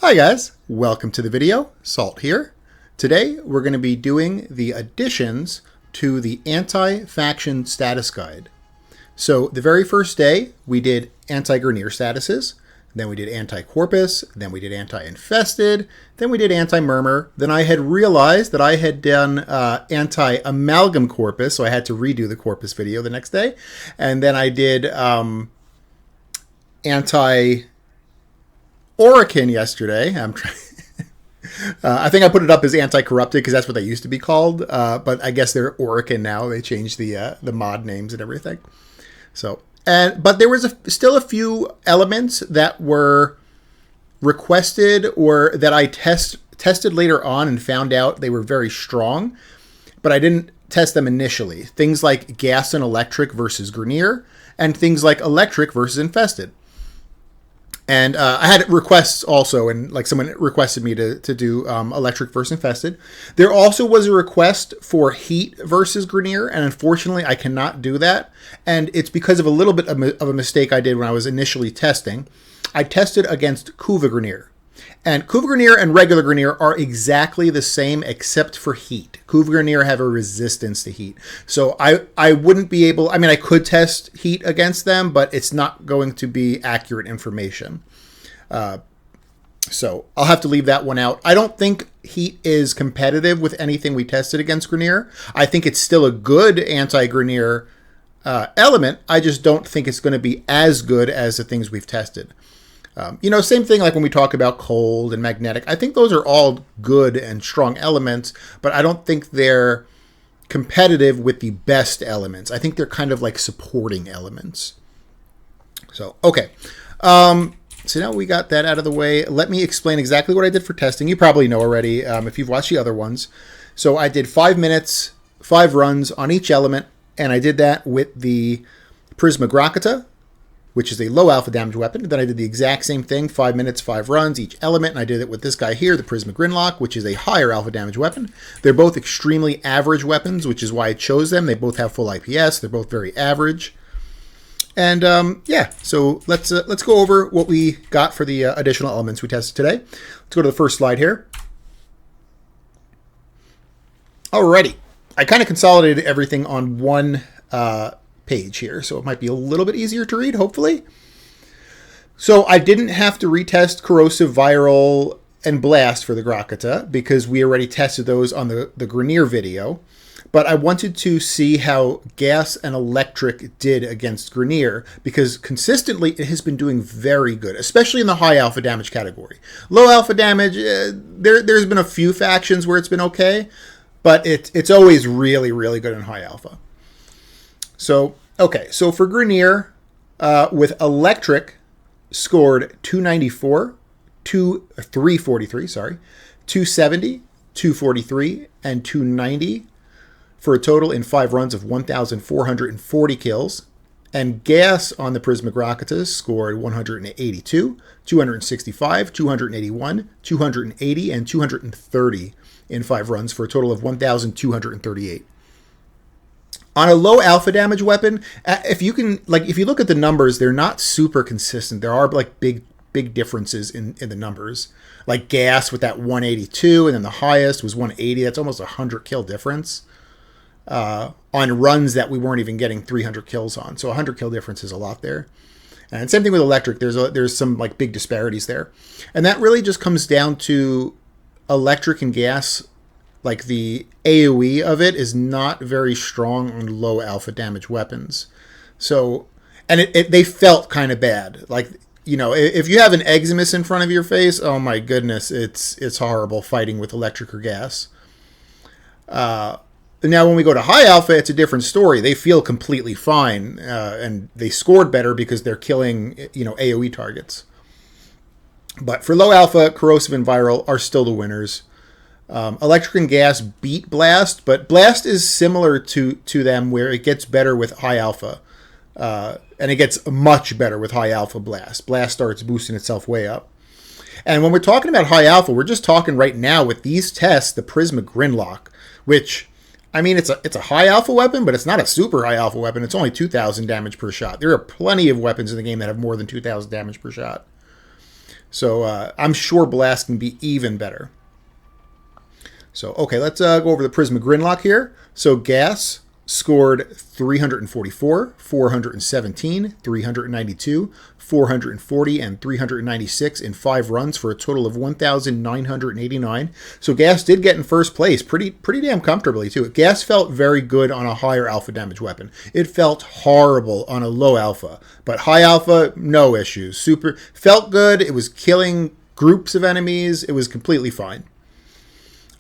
Hi guys, welcome to the video. Salt here. Today we're going to be doing the additions to the anti-faction status guide. So the very first day we did anti-Grineer statuses, then we did anti-Corpus, then we did anti-Infested, then we did anti-Murmur. Then I had realized that I had done anti-Amalgam Corpus, so I had to redo the Corpus video the next day. And then I did anti-Orokin yesterday. I think I put it up as anti-corrupted because that's what they used to be called. But I guess they're Orokin now. They changed the mod names and everything. But there was still a few elements that were requested or that I tested later on and found out they were very strong, but I didn't test them initially. Things like gas and electric versus Grineer, and things like electric versus infested. And I had requests also, and like someone requested me to do electric versus infested. There also was a request for heat versus Grineer, and unfortunately I cannot do that. And it's because of a little bit of a mistake I did when I was initially testing. I tested against Kuva Grineer. And Kuva Grineer and regular Grineer are exactly the same except for heat. Kuva Grineer have a resistance to heat. So I wouldn't be able, I mean, I could test heat against them, but it's not going to be accurate information. So I'll have to leave that one out. I don't think heat is competitive with anything we tested against Grineer. I think it's still a good anti-Grineer element. I just don't think it's going to be as good as the things we've tested. Same thing like when we talk about cold and magnetic. I think those are all good and strong elements, but I don't think they're competitive with the best elements. I think they're kind of like supporting elements. So, okay. So now we got that out of the way. Let me explain exactly what I did for testing. You probably know already if you've watched the other ones. So I did 5 minutes, 5 runs on each element, and I did that with the Prisma Grakata, which is a low alpha damage weapon. Then I did the exact same thing, 5 minutes, 5 runs, each element, and I did it with this guy here, the Prisma Grinlock, which is a higher alpha damage weapon. They're both extremely average weapons, which is why I chose them. They both have full IPS. They're both very average. And yeah, so let's go over what we got for the additional elements we tested today. Let's go to the first slide here. Alrighty, I kind of consolidated everything on one page here, so it might be a little bit easier to read, hopefully. So I didn't have to retest corrosive, viral, and blast for the Grakata because we already tested those on the Grineer video. But I wanted to see how gas and electric did against Grineer because consistently it has been doing very good, especially in the high alpha damage category. Low alpha damage, there's been a few factions where it's been okay, but it's always really, really good in high alpha. So, okay, so for Grineer, with electric, scored 294, 343, 270, 243, and 290 for a total in 5 runs of 1,440 kills. And gas on the Prisma Grakatas scored 182, 265, 281, 280, and 230 in 5 runs for a total of 1,238. On a low alpha damage weapon, if you look at the numbers, they're not super consistent. There are like big differences in the numbers. Like gas with that 182, and then the highest was 180. That's almost a 100 kill difference on runs that we weren't even getting 300 kills on. So 100 kill difference is a lot there. And same thing with electric. There's some like big disparities there, and that really just comes down to electric and gas. Like the AoE of it is not very strong on low alpha damage weapons. So, and they felt kind of bad. Like, if you have an Eximus in front of your face, oh my goodness, it's horrible fighting with electric or gas. Now, when we go to high alpha, it's a different story. They feel completely fine, and they scored better because they're killing, AoE targets. But for low alpha, corrosive and viral are still the winners. Electric and gas beat blast, but blast is similar to them where it gets better with high alpha, and it gets much better with high alpha blast. Blast starts boosting itself way up. And when we're talking about high alpha, we're just talking right now with these tests, the Prisma Grinlock, which, I mean, it's a high alpha weapon, but it's not a super high alpha weapon. It's only 2,000 damage per shot. There are plenty of weapons in the game that have more than 2,000 damage per shot. So I'm sure Blast can be even better. So, okay, let's go over the Prisma Grinlock here. So Gas scored 344, 417, 392, 440, and 396 in 5 runs for a total of 1,989. So Gas did get in first place pretty damn comfortably, too. Gas felt very good on a higher alpha damage weapon. It felt horrible on a low alpha. But high alpha, no issues. Super felt good. It was killing groups of enemies. It was completely fine.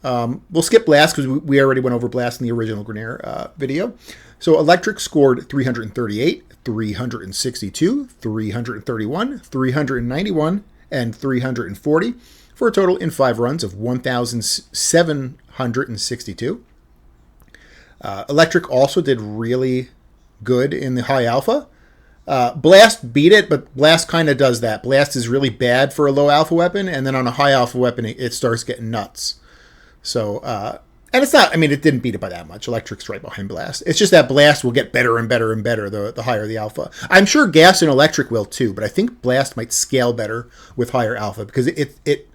We'll skip Blast because we already went over Blast in the original Grineer video. So Electric scored 338, 362, 331, 391, and 340 for a total in 5 runs of 1,762. Electric also did really good in the high alpha. Blast beat it, but Blast kind of does that. Blast is really bad for a low alpha weapon, and then on a high alpha weapon, it starts getting nuts. So, and it's not, I mean, it didn't beat it by that much. Electric's right behind Blast. It's just that Blast will get better and better and better the higher the alpha. I'm sure Gas and Electric will too, but I think Blast might scale better with higher alpha because it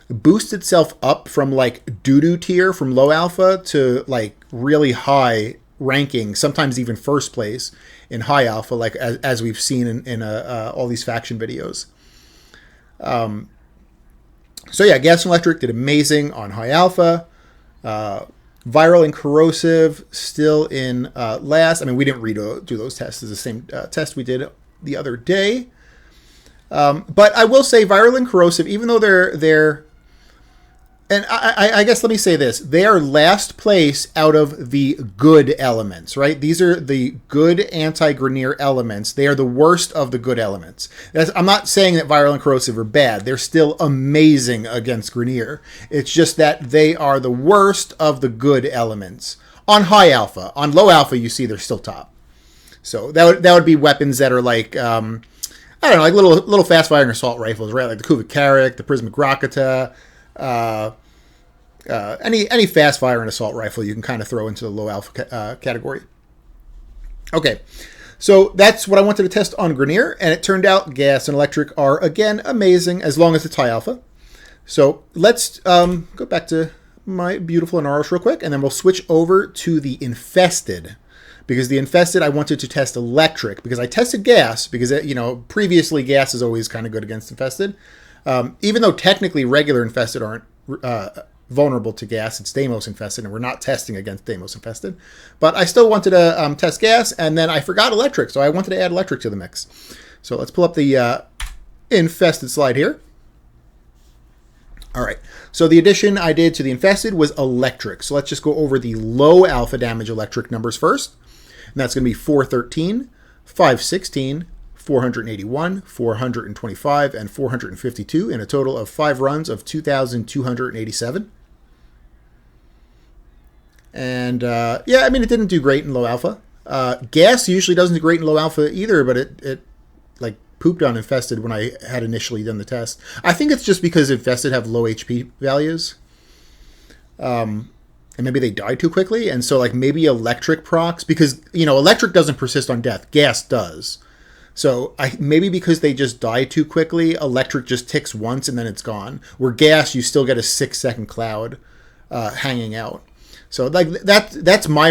boosts itself up from like doo-doo tier from low alpha to like really high ranking, sometimes even first place in high alpha, like as we've seen in all these faction videos. So yeah, Gas and Electric did amazing on high alpha. Viral and Corrosive still in last. I mean, we didn't do those tests. It's the same test we did the other day. But I will say Viral and Corrosive, even though they're and I guess let me say this. They are last place out of the good elements, right? These are the good anti-Grineer elements. They are the worst of the good elements. I'm not saying that Viral and Corrosive are bad. They're still amazing against Grineer. It's just that they are the worst of the good elements. On high alpha. On low alpha, you see they're still top. So that would be weapons that are like, I don't know, like little fast-firing assault rifles, right? Like the Kuvik Carrick, the Prisma Grakata, any fast fire and assault rifle you can kind of throw into the low alpha category. Okay, so that's what I wanted to test on Grineer, and it turned out Gas and Electric are again amazing as long as it's high alpha. So let's go back to my beautiful Inaros real quick, and then we'll switch over to the Infested. Because the Infested, I wanted to test Electric, because I tested Gas, because, previously Gas is always kind of good against Infested. Even though technically regular Infested aren't vulnerable to Gas, it's Deimos Infested, and we're not testing against Deimos Infested. But I still wanted to test Gas, and then I forgot Electric, so I wanted to add Electric to the mix. So let's pull up the Infested slide here. All right, so the addition I did to the Infested was Electric. So let's just go over the low alpha damage Electric numbers first. And that's going to be 413, 516, 481, 425, and 452 in a total of 5 runs of 2,287. And yeah, I mean, it didn't do great in low alpha. Gas usually doesn't do great in low alpha either, but it like pooped on Infested when I had initially done the test. I think it's just because Infested have low HP values. And maybe they die too quickly, and so like maybe Electric procs, because Electric doesn't persist on death, Gas does. So maybe because they just die too quickly, Electric just ticks once and then it's gone. Where Gas, you still get a 6-second cloud hanging out. So like that's my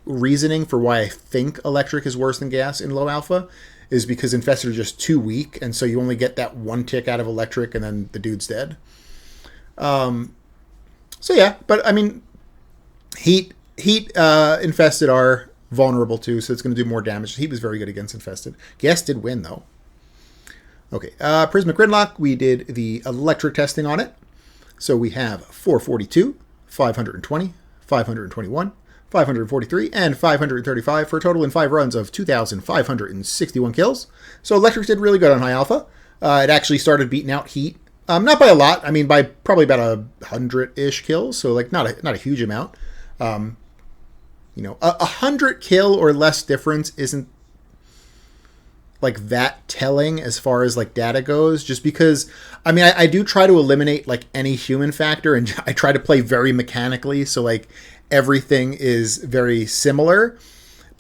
reasoning for why I think Electric is worse than Gas in low alpha, is because Infested are just too weak, and so you only get that 1 tick out of Electric and then the dude's dead. So yeah, but I mean, Heat Infested are vulnerable too, so it's going to do more damage. Heat was very good against Infested. Gas did win though. Okay, Prismatic Gridlock, we did the Electric testing on it. So we have 442, 520, 521, 543, and 535 for a total in 5 runs of 2,561 kills. So Electric did really good on high alpha. It actually started beating out Heat. Not by a lot. I mean, by probably about 100-ish kills. So like not a huge amount. 100 kill or less difference isn't like that telling as far as like data goes, just because I mean I do try to eliminate like any human factor, and I try to play very mechanically, so like everything is very similar.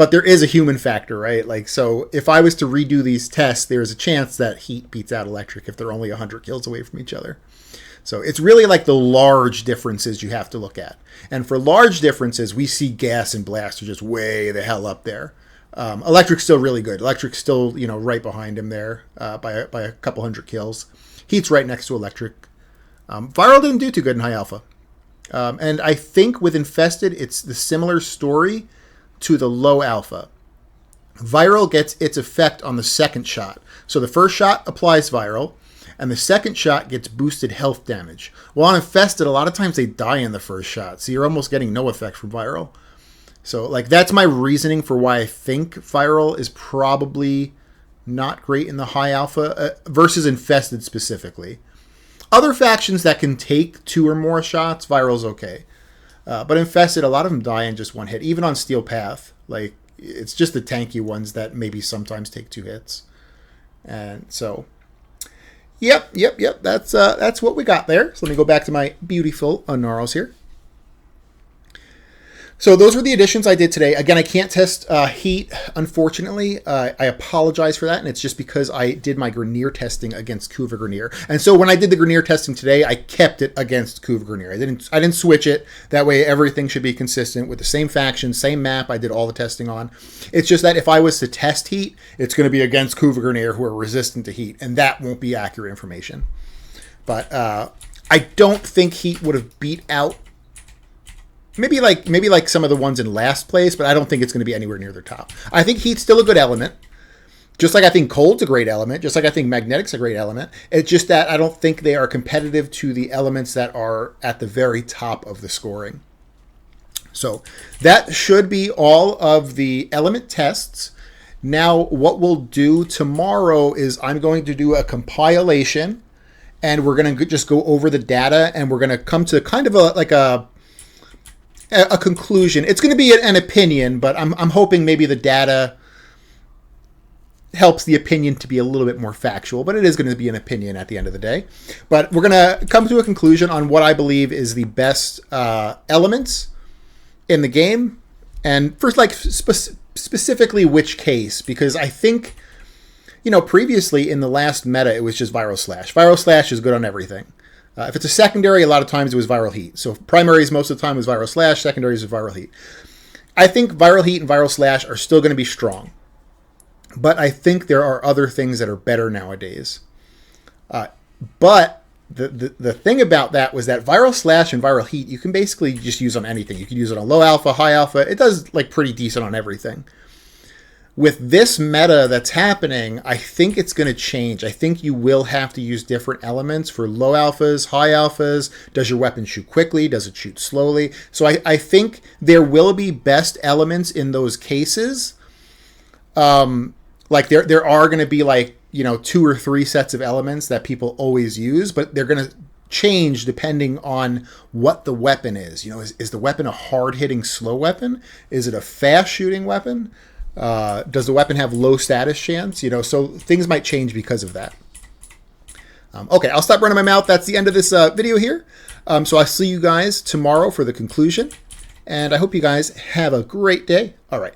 But there is a human factor, right? Like, so if I was to redo these tests, there's a chance that heat beats out electric if they're only 100 kills away from each other. So it's really like the large differences you have to look at. And for large differences, we see gas and blast are just way the hell up there. Electric's still really good. Electric's still, right behind him there by a couple hundred kills. Heat's right next to electric. Viral didn't do too good in high alpha. And I think with Infested, it's the similar story to the low alpha. Viral gets its effect on the second shot. So the first shot applies viral, and the second shot gets boosted health damage. While on Infested, a lot of times they die in the first shot, so you're almost getting no effect from viral. So, that's my reasoning for why I think viral is probably not great in the high alpha versus Infested specifically. Other factions that can take 2 or more shots, viral's okay. But Infested, a lot of them die in just one hit. Even on Steel Path, it's just the tanky ones that maybe sometimes take 2 hits. And so, yep. That's what we got there. So let me go back to my beautiful Gnarls here. So those were the additions I did today. Again, I can't test heat, unfortunately. I apologize for that, and it's just because I did my Grineer testing against Kuva Grineer. And so when I did the Grineer testing today, I kept it against Kuva Grineer. I didn't switch it. That way everything should be consistent with the same faction, same map I did all the testing on. It's just that if I was to test heat, it's going to be against Kuva Grineer who are resistant to heat, and that won't be accurate information. But I don't think heat would have beat out Maybe like some of the ones in last place, but I don't think it's going to be anywhere near their top. I think heat's still a good element. Just like I think cold's a great element. Just like I think magnetic's a great element. It's just that I don't think they are competitive to the elements that are at the very top of the scoring. So that should be all of the element tests. Now what we'll do tomorrow is I'm going to do a compilation, and we're going to just go over the data, and we're going to come to kind of a conclusion. It's going to be an opinion, but I'm hoping maybe the data helps the opinion to be a little bit more factual, but it is going to be an opinion at the end of the day. But we're going to come to a conclusion on what I believe is the best elements in the game, and first, specifically which case, because I think, previously in the last meta, it was just Viral Slash. Viral Slash is good on everything. If it's a secondary, a lot of times it was Viral Heat. So primaries most of the time was Viral Slash, secondaries was Viral Heat. I think Viral Heat and Viral Slash are still going to be strong. But I think there are other things that are better nowadays. But the thing about that was that Viral Slash and Viral Heat, you can basically just use on anything. You can use it on low alpha, high alpha. It does pretty decent on everything. With this meta that's happening, I think it's going to change. I think you will have to use different elements for low alphas, high alphas. Does your weapon shoot quickly? Does it shoot slowly? So I think there will be best elements in those cases. There are going to be 2 or 3 sets of elements that people always use, but they're going to change depending on what the weapon is. Is the weapon a hard-hitting slow weapon? Is it a fast-shooting weapon? Does the weapon have low status chance? So things might change because of that. Okay, I'll stop running my mouth. That's the end of this video here. So I'll see you guys tomorrow for the conclusion. And I hope you guys have a great day. All right.